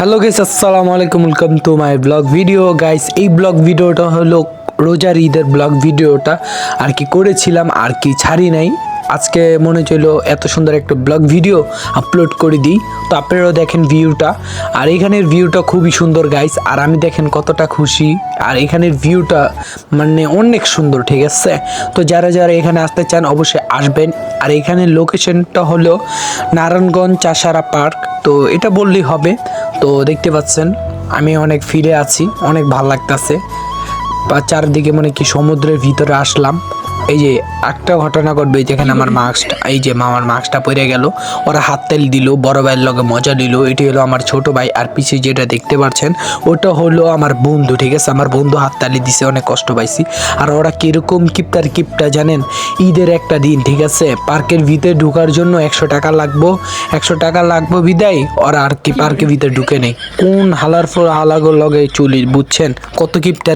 Hello guys, আসসালামু আলাইকুম, welcome to my blog video. Guys, এই ব্লগ ভিডিওটা হলো রোজার ঈদের ব্লগ ভিডিওটা আর কি করেছিলাম, আর কি ছাড়ি নাই। আজকে মনে চলো এত সুন্দর একটা ব্লগ ভিডিও আপলোড করে দিই, তো আপনারাও দেখেন ভিউটা। আর এখানের ভিউটা খুবই সুন্দর গাইস, আর আমি দেখেন কতটা খুশি। আর এখানের ভিউটা মানে অনেক সুন্দর, ঠিক আছে? তো যারা যারা এখানে আসতে চান অবশ্যই আসবেন। আর এখানের লোকেশনটা হলো নারায়ণগঞ্জ চাষারা পার্ক, তো এটা বললেই হবে। তো দেখতে পাচ্ছেন আমি অনেক ফিরে আছি, অনেক ভালো লাগতেছে। বা চারদিকে মানে কি সমুদ্রের ভিতরে আসলাম। এই যে একটা ঘটনা ঘটবে, যেখানে আমার মাস্ক, এই যে মামার মাস্কটা পড়ে গেল, ওরা হাততালি দিল, বড় ভাইয়ের লগে মজা দিল। এটি হলো আমার ছোট ভাই, আর পিছিয়ে যেটা দেখতে পাচ্ছেন ওটা হলো আমার বন্ধু, ঠিক আছে? আমার বন্ধু হাততালি দিছে, অনেক কষ্ট পাইছি। আর ওরা কিরকম কিপটা জানেন? ঈদের একটা দিন, ঠিক আছে, পার্কের ভিতরে ঢোকার জন্য 100 টাকা লাগবো, 100 টাকা লাগবো বিদায়। ওরা আর কি পার্কের ভিতরে ঢুকে নেই, কোন হালার ফল হালাগো লগে চলি, বুঝছেন? কত কিপটা।